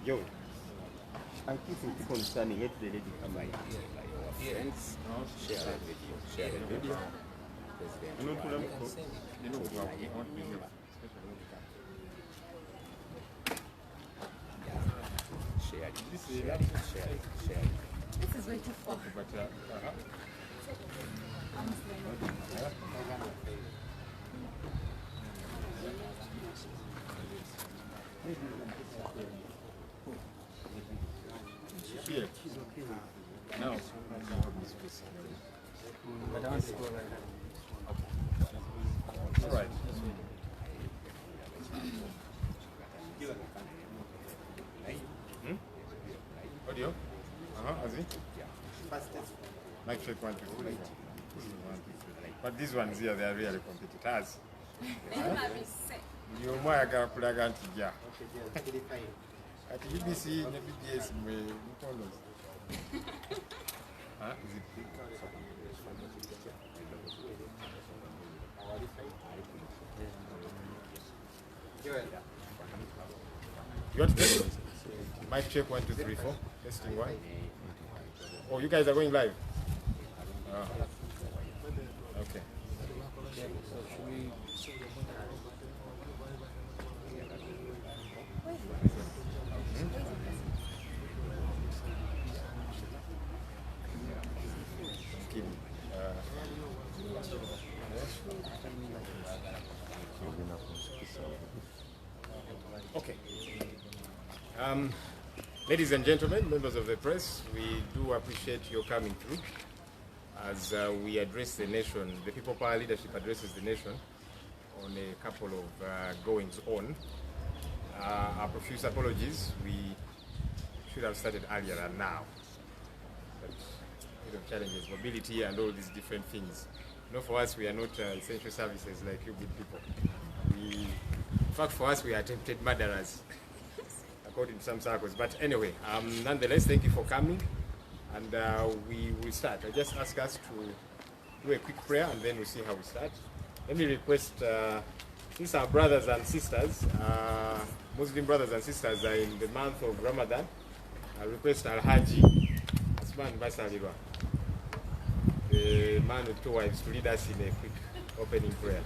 Yo, I keep concerning it, the lady come by our friends, share that video, share the video. Share it. This is way too far. Here. No. All right. Audio? Azi? Mic check 1, 2, 3. But these ones here, they are really competitors. You're more kulaga nti ja. At UBC ne BBS mwe mkondo. Is it big? You want to test? Mic check 1, 2, 3, 4. Testing 1. Oh, you guys are going live? Okay. Okay. Ladies and gentlemen, members of the press, we do appreciate your coming through as we address the nation, the People Power Leadership addresses the nation on a couple of goings on. Our profuse apologies, we should have started earlier than now. But challenges, mobility and all these different things. You know, for us, we are not essential services like you good people. In fact, for us, we are attempted murderers, according to some circles. But anyway, nonetheless, thank you for coming, and we will start. I just ask us to do a quick prayer, and then we'll see how we start. Let me request, since our brothers and sisters, Muslim brothers and sisters are in the month of Ramadan, I request Al-Haji Asman Basalirwa, the man with 2 wives, to lead us in a quick opening prayer.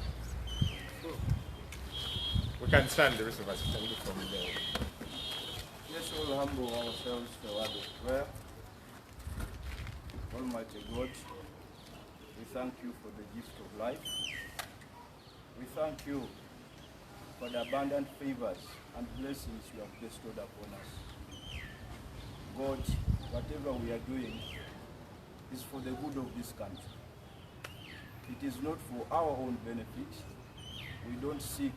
We can stand, the rest of us. We can look from there. Let's all humble ourselves to a word of prayer. Almighty God, we thank you for the gift of life. We thank you for the abundant favors and blessings you have bestowed upon us. God, whatever we are doing is for the good of this country. It is not for our own benefit. We don't seek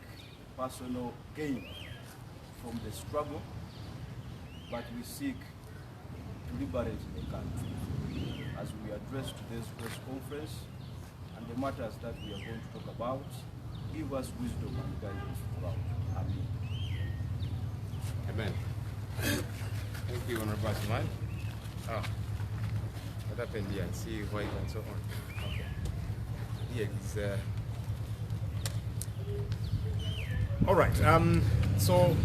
personal gain from the struggle, but we seek to liberate the country. As we address today's press conference and the matters that we are going to talk about, give us wisdom and guidance throughout. Amen. Amen. Thank you, Honorable Asman. What happened here? See white and so on. Okay. Here is. All right. So,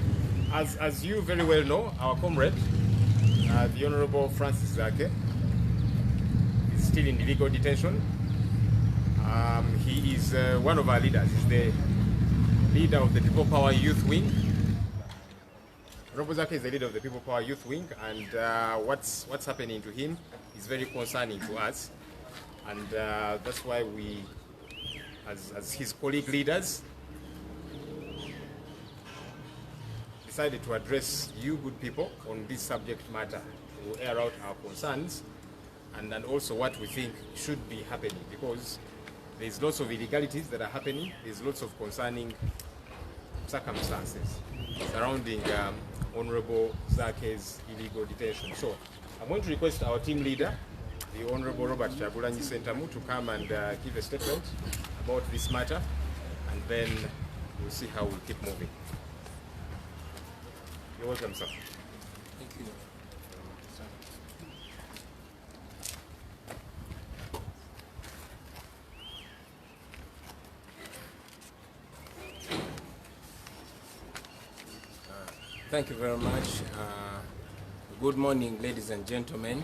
as you very well know, our comrade, the Honorable Francis Zaake, is still in illegal detention. He is one of our leaders. He's the leader of the People Power Youth Wing. Honorable Zaake is the leader of the People Power Youth Wing, and what's happening to him is very concerning to us, and that's why we, as his colleague leaders, decided to address you good people on this subject matter, to air out our concerns, and also what we think should be happening, because there's lots of illegalities that are happening, there's lots of concerning circumstances surrounding Honorable Zaake's illegal detention. So I'm going to request our team leader, the Honorable Robert Chagulanyi Sentamu, to come and give a statement about this matter, and then we'll see how we keep moving. You're welcome, sir. Thank you. Thank you very much. Good morning, ladies and gentlemen,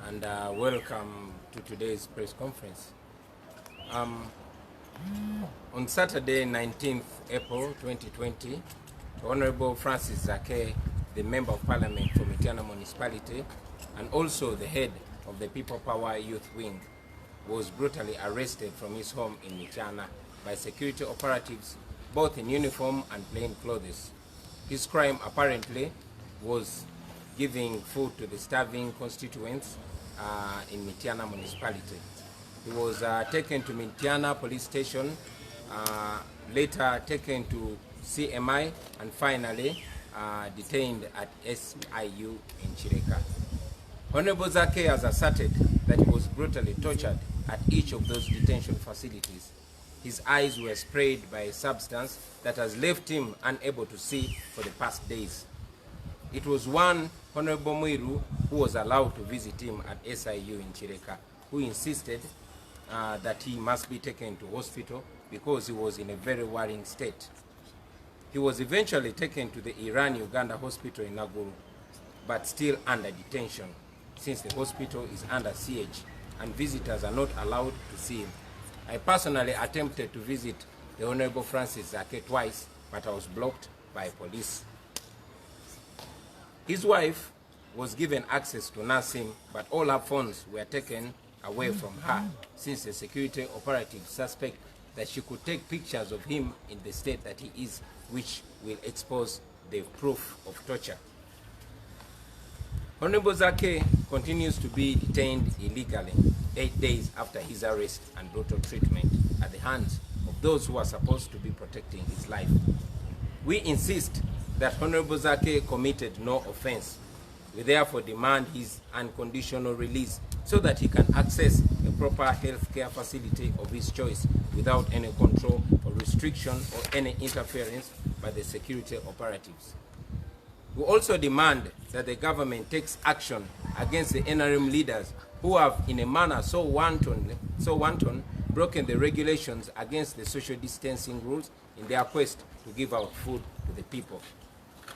and welcome to today's press conference. On Saturday, 19th April 2020, Honorable Francis Zaake, the Member of Parliament for Mityana Municipality, and also the head of the People Power Youth Wing, was brutally arrested from his home in Mityana by security operatives, both in uniform and plain clothes. His crime apparently was giving food to the starving constituents in Mityana Municipality. He was taken to Mityana Police Station, later taken to CMI, and finally detained at SIU in Chireka. Honorable Zaake has asserted that he was brutally tortured at each of those detention facilities. His eyes were sprayed by a substance that has left him unable to see for the past days. It was one Honorable Mwiru who was allowed to visit him at SIU in Chireka, who insisted that he must be taken to hospital because he was in a very worrying state. He was eventually taken to the Uganda hospital in Naguru, but still under detention, since the hospital is under siege and visitors are not allowed to see him. I personally attempted to visit the Honorable Francis Zaake twice, but I was blocked by police. His wife was given access to nurse him, but all her phones were taken away from her, since the security operatives suspect that she could take pictures of him in the state that he is, which will expose the proof of torture. Honorable Zaake continues to be detained illegally 8 days after his arrest and brutal treatment at the hands of those who are supposed to be protecting his life. We insist that Honorable Zaake committed no offense. We therefore demand his unconditional release so that he can access a proper health care facility of his choice without any control or restriction or any interference by the security operatives. We also demand that the government takes action against the NRM leaders who have, in a manner so wanton, broken the regulations against the social distancing rules in their quest to give out food to the people.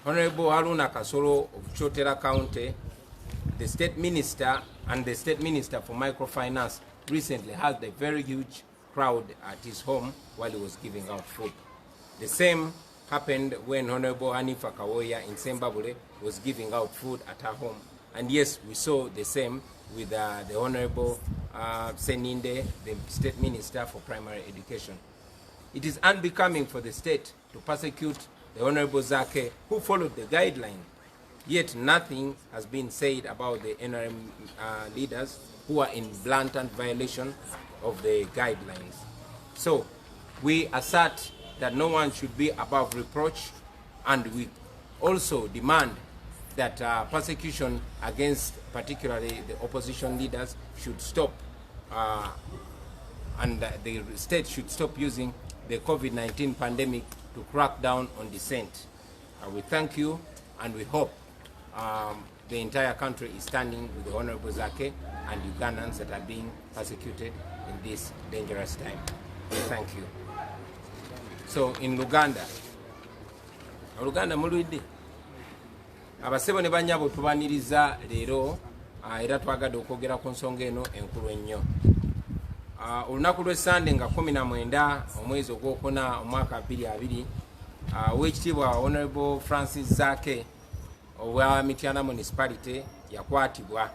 Honorable Haruna Kasolo of Chotera County, the State Minister and the State Minister for Microfinance, recently had a very huge crowd at his home while he was giving out food. The same happened when Honorable Hanifa Kawoya in Sembabule was giving out food at her home. And yes, we saw the same with the Honorable Seninde, the State Minister for Primary Education. It is unbecoming for the state to persecute the Honorable Zaake, who followed the guideline. Yet nothing has been said about the NRM leaders who are in blatant violation of the guidelines. So we assert that no one should be above reproach, and we also demand that persecution against particularly the opposition leaders should stop, and the state should stop using the COVID-19 pandemic to crack down on dissent. We thank you, and we hope the entire country is standing with the Honorable Zaake and Ugandans that are being persecuted in this dangerous time. Thank you. So in Uganda mulwidde abasebo ne banyabo tubaniriza leero era twagade okwogera ku nsonga eno enkulu ennyo. Olunaku lw'Essande nga 19 omwezi ogwokuna omwaka 2020, Oweekitiibwa Honorable Francis Zaake owa Mityana municipality yakwatibwa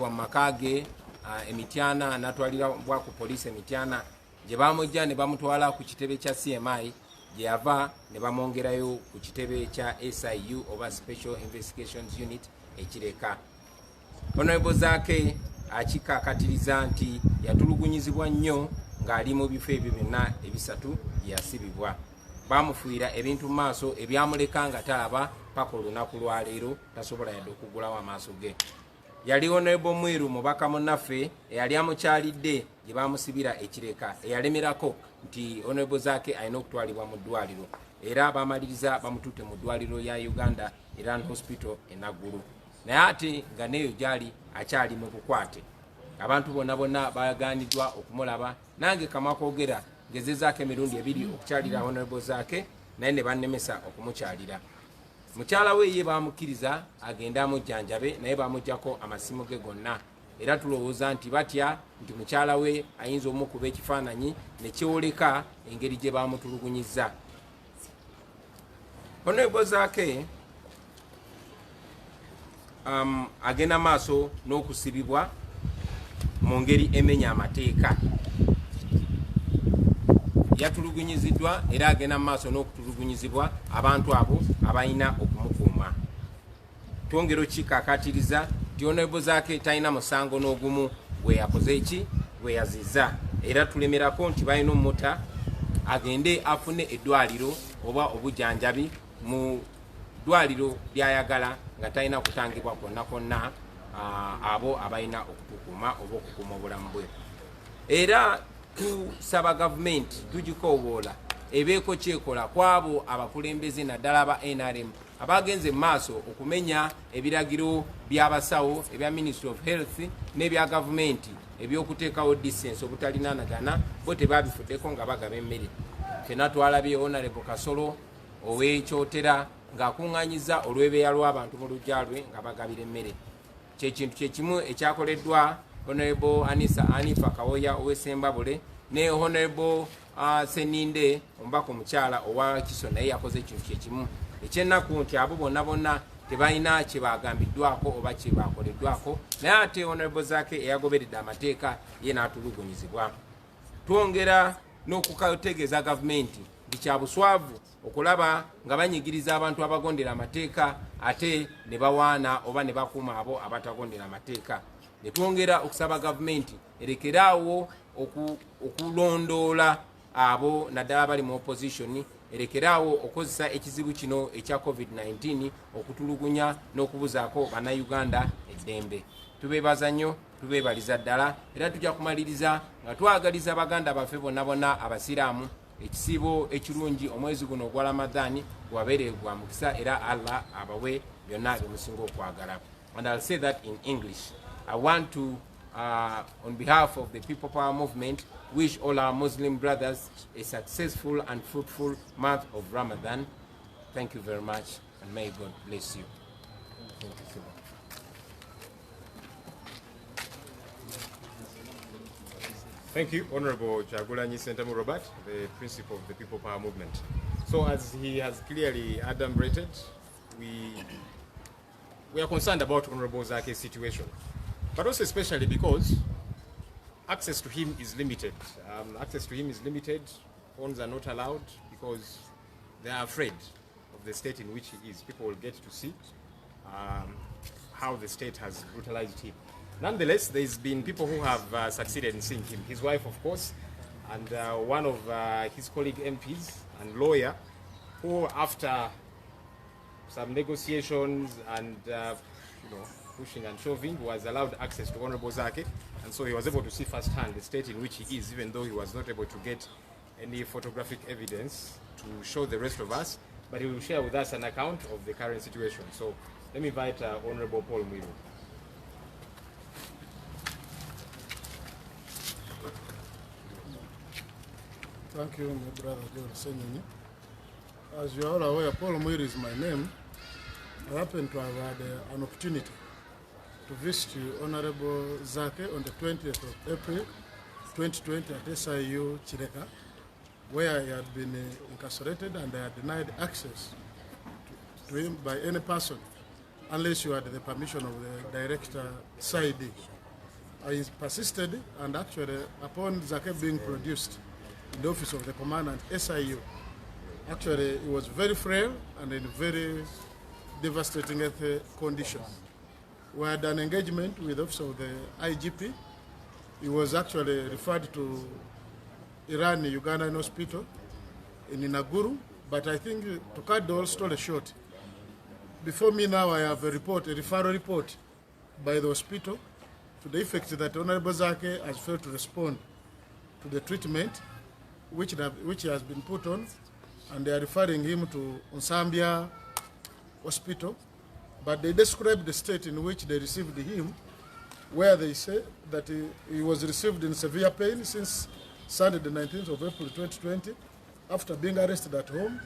mu maka ge Mityana natwalibwa ku police Mityana gye bamujja ne bamutwala ku kitebe kya CMI gye yava ne bamwongerayo ku kitebe kya SIU oba Special Investigations Unit ekireka. Honorable Zaake akikakatiriza nti yatulugunyizibwa nnyo ng'ali mu bifo ebyo byonna ebisatu yasibibwa. Bamufuira ebintu mu maaso ebyamuleka nga talaba paka olunaku lwaleero tasobola yadde okugulawo amaaso ge. Yali Honorable Mwiru mubaka munnaffe eyali amukyalidde gye bamusibira ekireka eyalemerako nti Honorable Zaake alina okutwalibwa mu ddwaliro era bamaliriza bamututte mu ddwaliro ya Uganda Iran Hospital e Naguru. Naye ate nga neyo gyali akyali mu bukwate. Abantu bonna bagaaniddwa okumulaba. Nange kamakoogera ngezezaako emirundi ebiri okukyalira Honorable Zaake naye ne bannemesa okumukyalira. Mukyala we ye bamukkiriza agenda amujjanjabe naye bamuggyako amasimu ge gonna era tulowooza nti batya nti mukyala we ayinza omukuba ekifaananyi ne kyoleka engeri gye bamutulugunyizza. Honorable Zaake agenda maaso n'okusibibwa mu ngeri emenya amateeka. Yatulugunyiziddwa era agenda maaso n'okutulugunyizibwa abantu abo abalina okumukuuma. Twongera okikakatiriza nti Honorable Zaake talina musango n'ogumu gwe yakoze eki gwe yazizza era tulemerako nti balina omutta agende afune eddwaliro oba obujjanjabi mu ddwaliro lyayagala nga talina kutangibwa kwonna kwonna abo abalina okutukuuma oba okukuuma obulamu bwe. Era tusaba gavumenti tugikoowoola ebeeko kyekola kwabo abakulembeze naddala aba NRM abagenze mu maaso okumenya ebiragiro by'abasawo ebya Ministry of Health n'ebya gavumenti ebyokuteekawo distance obutalinaanagana bo tebabifuddeko nga bagaba emmere. Ffenna twalabye Honorable Kasolo ow'ekyotera ng'akuŋŋaanyiza olw'ebeeya lw'abantu mu luggya lwe nga bagabira emmere. Kyekintu kyekimu ekyakoleddwa Honorable Anifa Kawoya ow'Essembabule ne Honorable Seninde omubaka omukyala owa Kiso naye yakoze ekintu kyekimu ekyennaku nti abo bonna tebalina kye bagambiddwako oba kye bakoleddwako naye ate Honorable Zaake eyagoberedde amateeka ye n'atulugunyizibwa. Twongera n'okukategeeza gavumenti nti kya buswavu okulaba nga banyigiriza abantu abagondera amateeka ate ne bawaana oba ne bakuuma abo abatagondera amateeka. Ne twongera okusaba gavumenti erekeraawo okulondoola abo naddala bali mu opposition, erekeraawo okozesa ekizibu kino ekya COVID-19 okutulugunya n'okubuzaako bannayuganda eddembe. Tubeebaza nnyo, tubeebaliza ddala era tujja kumaliriza nga twagaliza baganda baffe bonna abasiraamu ekisiibo ekirungi omwezi guno ogwa Ramadani gwabeere gwa mukisa era Allah abawe byonna byemusinga okwagala. And I'll say that in English. I want to, on behalf of the People Power Movement, wish all our Muslim brothers a successful and fruitful month of Ramadan. Thank you very much, and may God bless you. Thank you so much. Thank you, Honorable Chagulanyi Sentamu Robert, the principal of the People Power Movement. So as he has clearly adumbrated, we are concerned about Honorable Zaake's situation, but also especially because access to him is limited. Phones are not allowed because they are afraid of the state in which he is. People will get to see how the state has brutalized him. Nonetheless, there's been people who have succeeded in seeing him. His wife, of course, and one of his colleague MPs and lawyer, who after some negotiations and pushing and shoving, was allowed access to Honorable Zaake, and so he was able to see firsthand the state in which he is, even though he was not able to get any photographic evidence to show the rest of us, but he will share with us an account of the current situation. So let me invite Honorable Paul Mwiru. Thank you, my brother George Senyonyi. As you are all aware, Paul Mwiru is my name. I happen to have had an opportunity to visit Honorable Zaake on the 20th of April 2020 at SIU Chireka, where he had been incarcerated and they had denied access to him by any person unless you had the permission of the director Saidi. I persisted, and actually upon Zaake being produced in the office of the commandant SIU, actually he was very frail and in very devastating health condition. We had an engagement with the office of the IGP. He was actually referred to Iran Ugandan hospital in Naguru, but I think to cut the whole story short, before me now I have a referral report by the hospital to the effect that Honorable Zaake has failed to respond to the treatment which has been put on, and they are referring him to Nsambya Hospital. But they describe the state in which they received him, where they say that he was received in severe pain since Sunday the 19th of April 2020 after being arrested at home.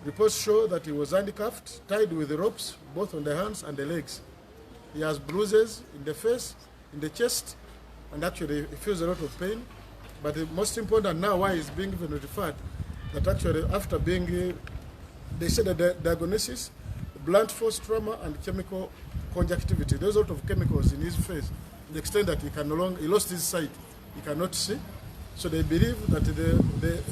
Reports show that he was handcuffed, tied with ropes, both on the hands and the legs. He has bruises in the face, in the chest, and actually he feels a lot of pain. But the most important now, why he's being even referred, that actually after being, they said that the diagnosis, blunt force trauma and chemical conjunctivity, those sort of chemicals in his face, to the extent that he can no longer, he lost his sight, he cannot see. So they believe that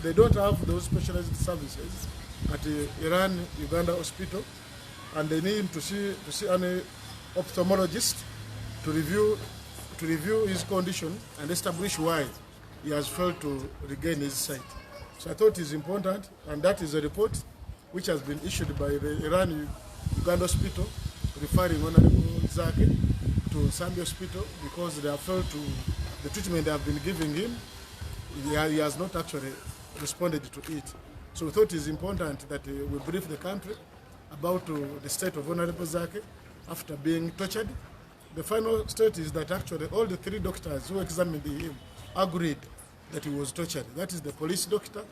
they don't have those specialized services at the Iran Uganda hospital, and they need him to see an ophthalmologist to review his condition and establish why he has failed to regain his sight. So I thought it's important, and that is a report which has been issued by the Iran Uganda hospital, referring Honorable Zaake to Nsambya hospital because they have failed to, the treatment they have been giving him, he has not actually responded to it. So we thought it's important that we brief the country about the state of Honorable Zaake after being tortured. The final state is that actually all the 3 doctors who examined him agreed that he was tortured. That is the police doctor,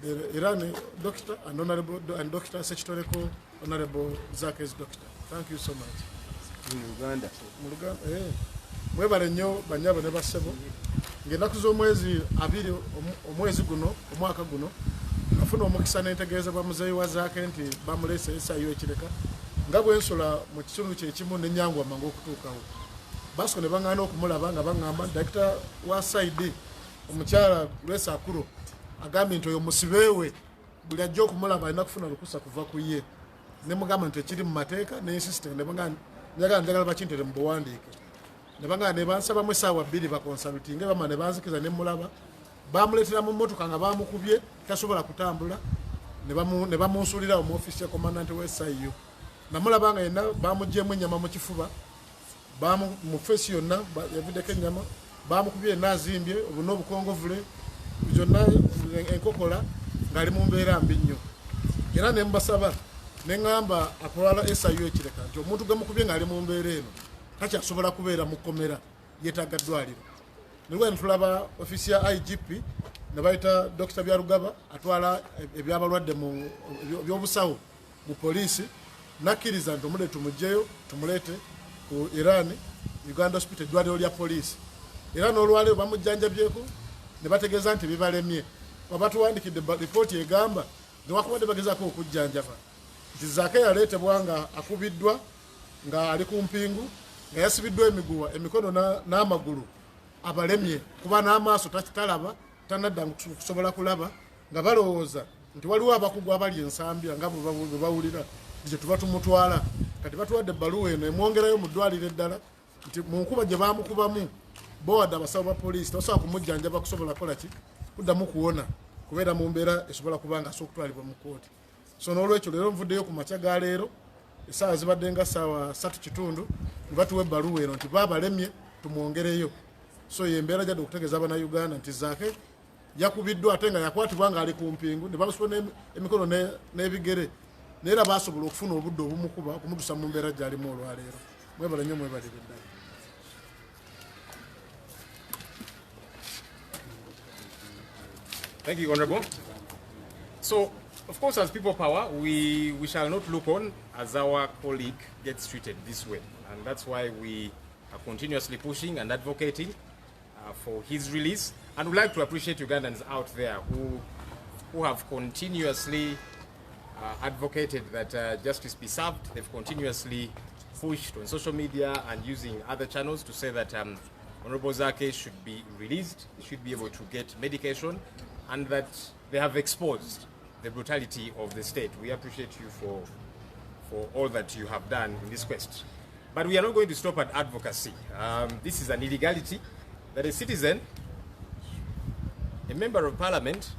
the Iran doctor, and Dr. Sechitoreko, Honorable Zaake's doctor. Thank you so much. In Uganda. Mwebale nnyo banyabo ne bassebo ng'ennaku z'omwezi 2 omwezi guno omwaka guno afuna omukisa n'entegeeza bwa muzeeyi wa Zaake nti bamuleese SIU ekireka nga bwensula mu kitundu kyekimu n'ennyangwa mangu okutuukawo. Basiko ne baŋŋaana okumulaba nga baŋŋamba dakita wa Saidi omukyala Grace Akuro agambye nti oyo musibeewe buli ajja okumulaba alina kufuna lukusa kuva ku ye. Ne mugamba nti ekiri mu mateeka ne insistent ne baŋŋamba njagala bakintere mu buwandiike. Ne baŋŋamba ne bansabamu essaawa 2 bakonsalutinge bama ne banzikiza ne mulaba. Bamuleetera mu mmotoka nga bamukubye tasobola kutambula ne bamunsuulira mu office ya commandant wa SIU. Namulaba nga yenna bamuggyemu ennyama mu kifuba, mu feesi yonna yaviddeko ennyama, bamukubye yenna azimbye obuna obukongovule byonna enkokola ng'ali mu mbeera mbi nnyo. Era ne mbasaba ne ŋŋamba atwala SIU ekireka nti omuntu gwe mukubye ng'ali mu mbeera eno takyasobola kubeera mu kkomera, yeetaaga ddwaliro. Nilwe ntulaba ofisi ya IGP ne bayita Dr. Byarugaba atwala ebyabalwadde mu byobusawo mu poliisi, nakkiriza nti omuleete tumugjeyo tumuleete ku Iran Uganda hospital eddwaliro lya poliisi. Era n'olwaleero bamujjanjabyeko ne bategeeza nti bibalemye. Batuwandikidde lipooti egamba newakubadde bagezaako okujjanjaba nti Zaake yaleetebwa nga akubiddwa nga ali ku mpingu nga yasibiddwa emiguwa, emikono n'amagulu abalemye kuba n'amaaso talaba, tanadda kusobola kulaba, nga balowooza nti waliwo abakugu abali Nsambya nga bwe bawulira nti tuba tumutwala. Kati batuwadde ebbaluwa eno emwongerayo mu ddwaliro eddala nti mu nkuba gye bamukubamu bo wadde abasawo ba poliisi tasobola kumujjanjaba kusobola kukola ki kuddamu kuwona kubeera mu mbeera esobola kuba nga asobola okutwalibwa mu kooti. So n'olwekyo leero nvuddeyo ku makya ga leero essaawa zibadde nga ssaawa 3:30 ne batuwa ebbaluwa eno nti baabalemye tumwongereyo. So yembeera jadde okutegeeza Abannayuganda nti Zaake yakubiddwa ate nga yakwatibwa nga ali ku mpingu ne bamusiba emikono n'ebigere, naye era baasobola okufuna obudde obumukuba okumutusa mu mbeera gy'alimu olwaleero. Mwebale nnyo, mwebalire ddala. Thank you, Honorable. So, of course, as people power, we shall not look on as our colleague gets treated this way. And that's why we are continuously pushing and advocating for his release. And we'd like to appreciate Ugandans out there who have continuously advocated that justice be served. They've continuously pushed on social media and using other channels to say that Honorable Zaake should be released, should be able to get medication, and that they have exposed the brutality of the state. We appreciate you for all that you have done in this quest. But we are not going to stop at advocacy. This is an illegality that a citizen, a member of parliament,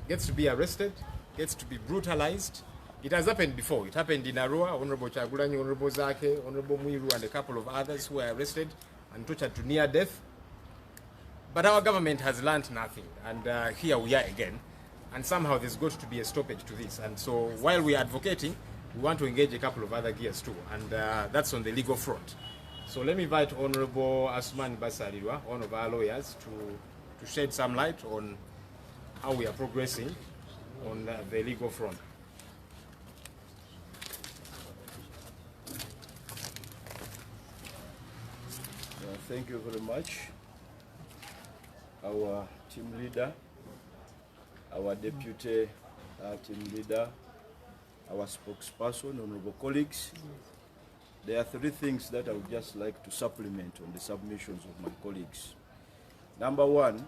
gets to be arrested, gets to be brutalized. It has happened before. It happened in Arua. Honorable Chagulanyi, Honorable Zaake, Honorable Muiru, and a couple of others who were arrested and tortured to near death. But our government has learned nothing, and here we are again. And somehow there's got to be a stoppage to this. And so while we're advocating, we want to engage a couple of other gears too, and that's on the legal front. So let me invite Honorable Asuman Basalirwa, one of our lawyers, to shed some light on how we are progressing on the legal front. Thank you very much. Our team leader, our deputy team leader, our spokesperson, honorable colleagues. There are three things that I would just like to supplement on the submissions of my colleagues. Number one,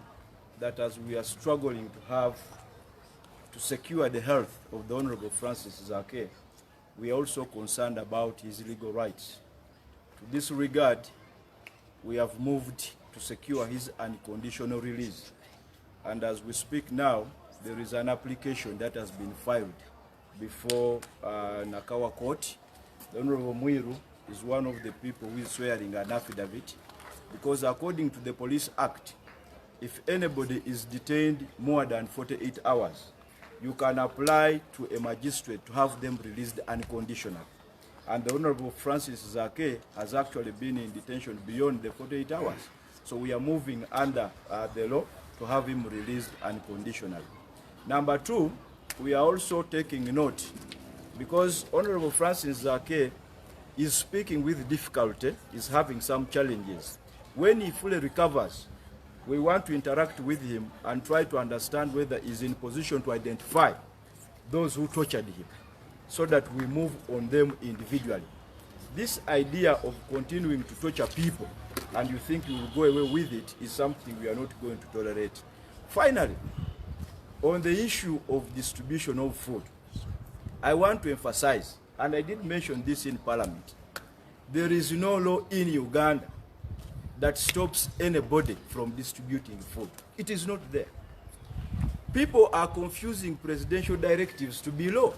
that as we are struggling to secure the health of the Honorable Francis Zaake, we are also concerned about his legal rights. To this regard, we have moved to secure his unconditional release. And as we speak now, there is an application that has been filed before Nakawa Court. The Honorable Muiru is one of the people who is swearing an affidavit, because according to the Police Act, if anybody is detained more than 48 hours, you can apply to a magistrate to have them released unconditionally. And the Honorable Francis Zaake has actually been in detention beyond the 48 hours. So we are moving under the law to have him released unconditionally. Number two, we are also taking note, because Honorable Francis Zaake is speaking with difficulty, is having some challenges. When he fully recovers, we want to interact with him and try to understand whether he's in position to identify those who tortured him, so that we move on them individually. This idea of continuing to torture people and you think you will go away with it is something we are not going to tolerate. Finally, on the issue of distribution of food, I want to emphasize, and I did mention this in Parliament, there is no law in Uganda that stops anybody from distributing food. It is not there. People are confusing presidential directives to be law.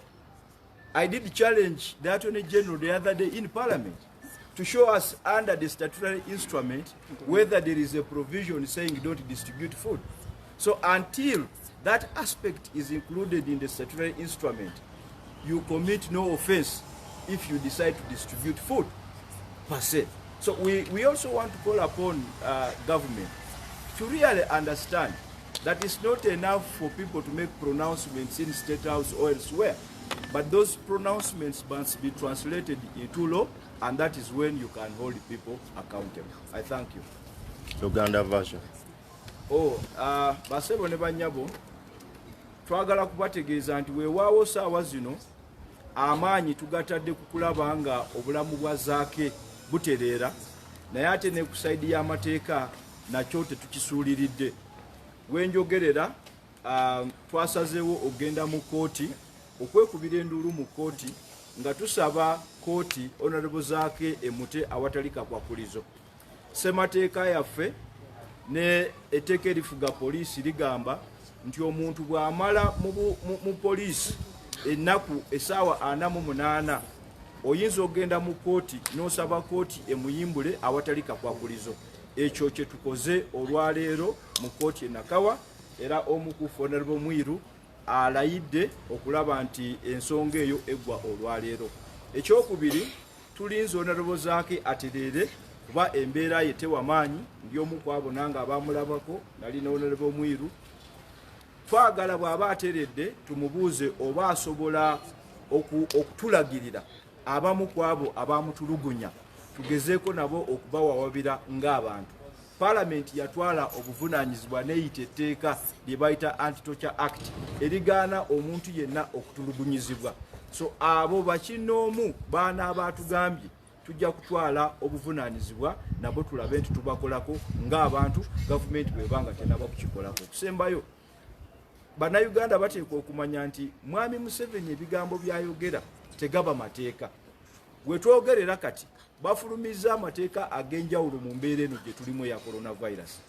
I did challenge the Attorney General the other day in Parliament to show us under the statutory instrument whether there is a provision saying don't distribute food. So until that aspect is included in the statutory instrument, you commit no offense if you decide to distribute food per se. So we also want to call upon government to really understand that it's not enough for people to make pronouncements in State House or elsewhere, but those pronouncements must be translated into law, and that is when you can hold people accountable. I thank you. Uganda version. Basebo ne banyabo, twagala kubategeeza nti weewaawo saawa zino amaanyi tugatadde kukulaba nga obulamu bwa Zaake butereera, naye ate ne ku saidi y'amateeka nakyo tetukisuuliridde. Wenjogerera twasazeewo ogenda mu kooti okwekubira enduulu mu kooti nga tusaba kooti Honorable Zaake emute awatali kakwakulizo. Ssemateeka yaffe ne etteeka erifuga poliisi ligamba nti omuntu bw'amala mu poliisi ennaku essaawa 48 oyinza ogenda mu kooti n'osaba kooti emuyimbule awatali kakwakulizo. Ekyo kye tukoze olwaleero mu kooti Nakawa, era omukufu Honorable Muiru alayidde okulaba nti ensonga eyo eggwa olwaleero. Ekyokubiri, tulinze Honorable Zaake atereere kuba embeera ye tewa maanyi, ndi omu ku abo nange abamulabako, nali ne Honorable Muiru. Twagala bw'aba ateredde tumubuuze oba asobola okutulagirira abamu ku abo abamutulugunya, tugezeeko nabo okubawawabira ng'abantu. Parliament yatwala obuvunaanyizibwa n'eyita etteeka lye bayita Anti-Torture Act erigaana omuntu yenna okutulugunyizibwa. So abo bakinoomu baana abatugambye tujja kutwala obuvunaanyizibwa nabo tulabe nti tubakolako ng'abantu gavumenti bwebanga tenaba kukikolako. Okusembayo bannayuganda bateekwa okumanya nti mwami Museveni ebigambo byayogera tegaba mateeka. Bwe twogerera kati bafulumiza amateeka ag'enjawulo mu mbeera eno gye tulimu eya coronavirus.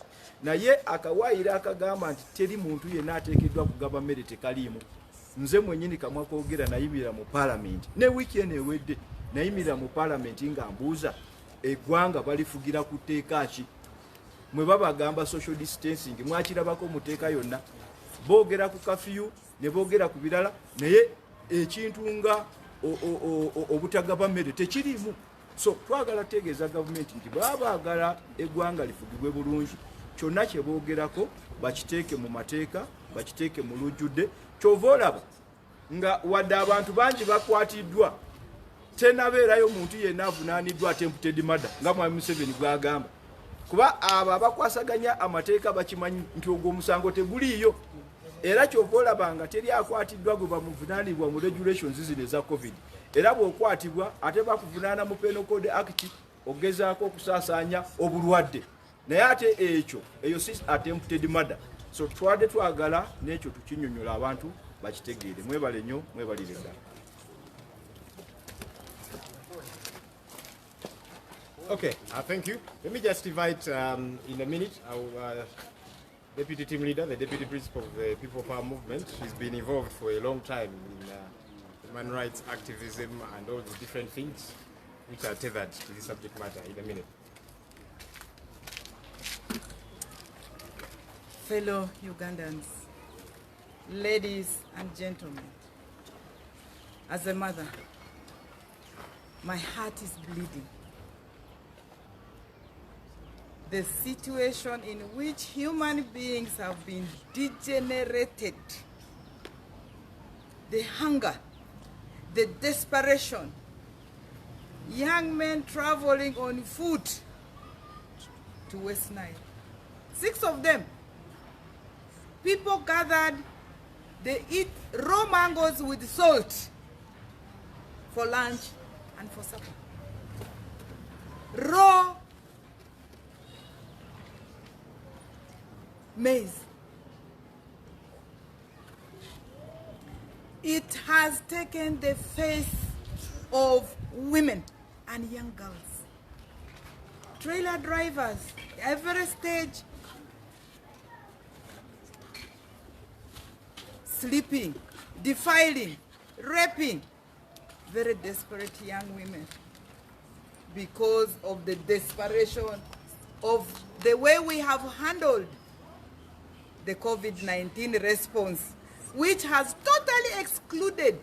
Naye akawaayiro akagamba nti teri muntu yenna ateekeddwa kugaba mmere tekaliimu. Nze mwennyini kamwa koogera nayimirira mu paalamenti ne wiiki eno ewedde nayimirira mu paalamenti nga mbuuza eggwanga balifugira ku tteeka ki? Mwe babagamba social distancing mwakirabako mu tteeka yonna. Boogera ku kafiyu ne boogera ku birala naye ekintu nga obutagaba mmere tekiriimu. So twagala tegeeza gavumenti nti babaagala eggwanga lifugibwe bulungi kyonna kye boogerako bakiteeke mu mateeka bakiteeke mu lujjudde. Kyova olaba nga wadde abantu bangi bakwatiddwa tenabeerayo muntu yenna avunaaniddwa attempted murder nga mwami Museveni bw'agamba, kuba abo abakwasaganya amateeka bakimanyi nti ogwo omusango teguliiyo. Era kyova olaba nga teri akwatiddwa gwe bamuvunaanibwa mu regulations zino eza covid. Era bw'okwatibwa ate bakuvunaana mu Penal Code Act ogezaako okusaasaanya obulwadde, naye ate eyo si attempted murder. So twadde twagala n'ekyo tukinyonyola abantu bakitegeere. Mwebale nnyo, mwebalire ddala. Okay, thank you. Let me just invite in a minute our deputy team leader, the deputy principal of the People Power Movement. She's been involved for a long time in human rights activism and all the different things which are tethered to this subject matter. In a minute. Fellow Ugandans, ladies and gentlemen, as a mother, my heart is bleeding. The situation in which human beings have been degenerated, the hunger, the desperation, young men traveling on foot to West Nile, 6 of them. People gathered, they eat raw mangoes with salt for lunch and for supper. Raw maize. It has taken the face of women and young girls. Trailer drivers, every stage, sleeping, defiling, raping very desperate young women because of the desperation of the way we have handled the COVID-19 response, which has totally excluded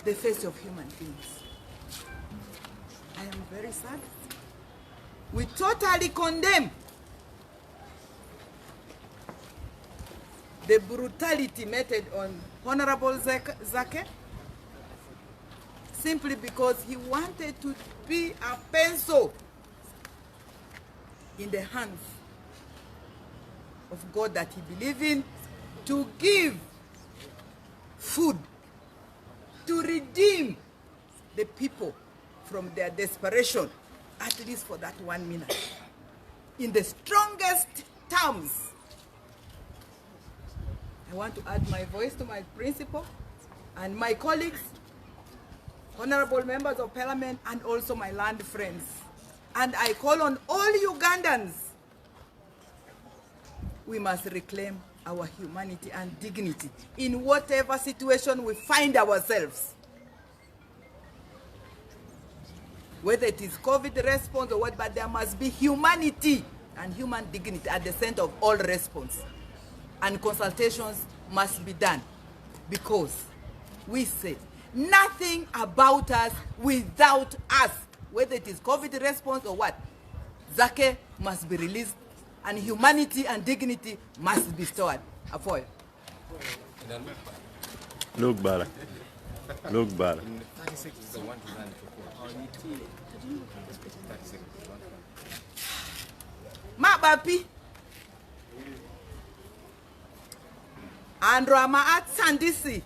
the face of human beings. I am very sad. We totally condemn the brutality meted on Honorable Zaake simply because he wanted to be a pencil in the hands of God that he believed in, to give food, to redeem the people from their desperation, at least for that 1 minute. In the strongest terms, I want to add my voice to my principal and my colleagues, honorable members of parliament, and also my land friends. And I call on all Ugandans, we must reclaim our humanity and dignity in whatever situation we find ourselves. Whether it is COVID response or what, but there must be humanity and human dignity at the center of all response. And consultations must be done, because we say nothing about us without us, whether it is COVID response or what. Zaake must be released and humanity and dignity must be stored. Afoy. Look back. Look back. Ma bapi. Andro ama at Sandisi.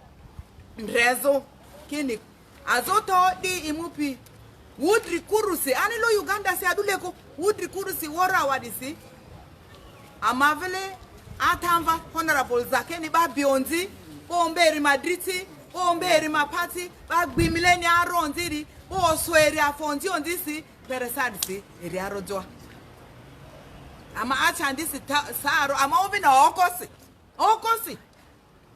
Rezo. kini azoto di imupi wudri kurusi anilo Uganda si aduleko wudri kurusi wora wadisi amavele atamva honorable Zaake ni ba bionzi bomberi madriti bomberi mapati ba gbimileni aronziri bo sweri afonzi ondisi peresadisi eri arojoa ama achandisi saro ama ovina okosi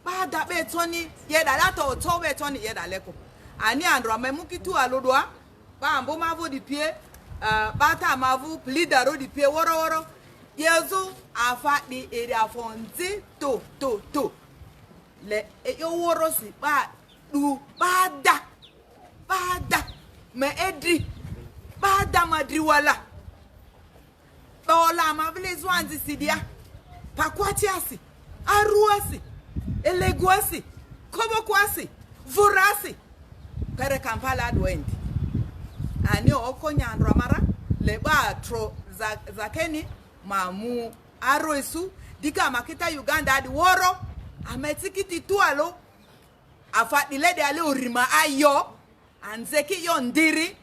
ba dabe toni yeda lato tobe toni yeda leko ani andro amemukitu alodwa ba ambo mavu di pie bata mavu plidaro di pie woro yezu afa di eri afonzi to le yo woro si ba du bada me edri bada madriwala Ola mavile zwanzi sidia pakwati asi aruasi eleguasi kobokwasi vurasi pere Kampala adwendi ani okonyandro amara le batro Zakeni mamu aroesu dika makita Uganda adi woro ametikiti tualo afadile de ale urima ayo anzeki yo ndiri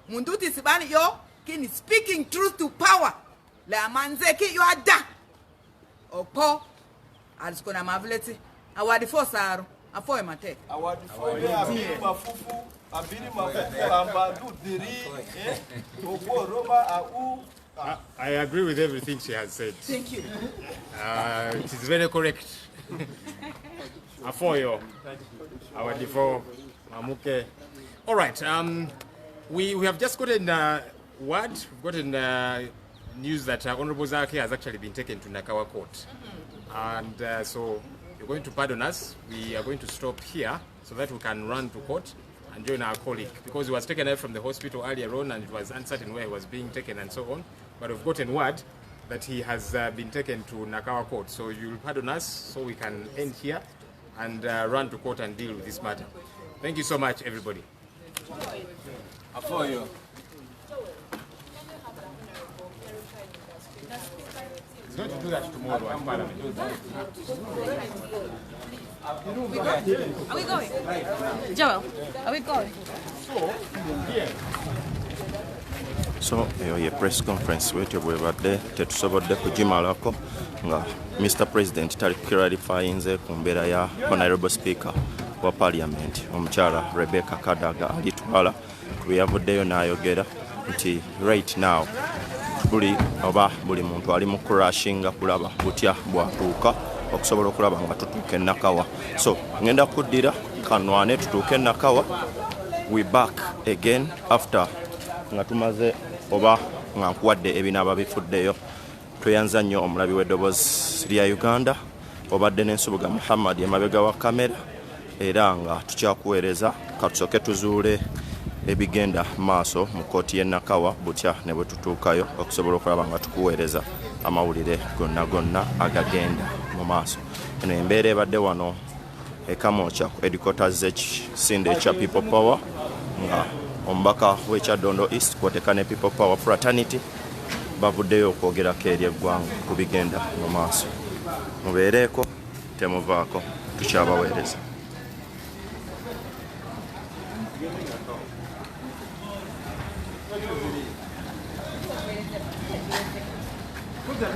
munduti sibani yo kini speaking truth to power le amanzeki yo ada opo alisikona mavleti awadi fosaro afoe mate awadi foe abiri mafufu ambandu diri opo roma au. I agree with everything she has said. Thank you. It is very correct. Afoyo, our default, Mamuke. All right. We have just gotten word. We've gotten news that Honorable Zaake has actually been taken to Nakawa Court, and so you're going to pardon us. We are going to stop here so that we can run to court and join our colleague, because he was taken out from the hospital earlier on and it was uncertain where he was being taken and so on. But we've gotten word that he has been taken to Nakawa Court. So you'll pardon us so we can end here and run to court and deal with this matter. Thank you so much, everybody. Afoyo. He's going to do that tomorrow at Parliament. Are we going? Joel, are we going? So eyo press conference wetyo bwebadde tetusobodde kugimalako nga Mr. President tali clarifyinze ku mbeera ya Honorable Speaker wa Parliament omukyala Rebecca Kadaga alitwala ku yavuddeyo n'ayogera nti right now buli muntu ali mu crashinga kulaba butya bwatuuka okusobola okulaba nga tutuuka Nakawa. So ngenda kuddira kanwane tutuuke Nakawa. We back again after nga tumaze oba nga nkuwadde ebinaaba bifuddeyo. Tweyanza nnyo omulabi w'eddoboozi lya Uganda obadde n'ensubuga Muhammad emabega wa kamera, era nga tukyakuweereza katusooke tuzuule ebigenda maaso mu kooti y'e Nakawa butya ne bwe tutuukayo okusobola okulaba nga tukuweereza amawulire gonna agagenda mu maaso. Eno embeera ebadde wano ekamooca ku headquarters z'ekisinde ekya People Power nga omubaka w'ekyaddondo East kwoteka ne People Power Fraternity bavuddeyo okwogerako eri eggwanga ku bigenda mu maaso. Mubeereeko, temuvaako, tukyabaweereza. Kuzza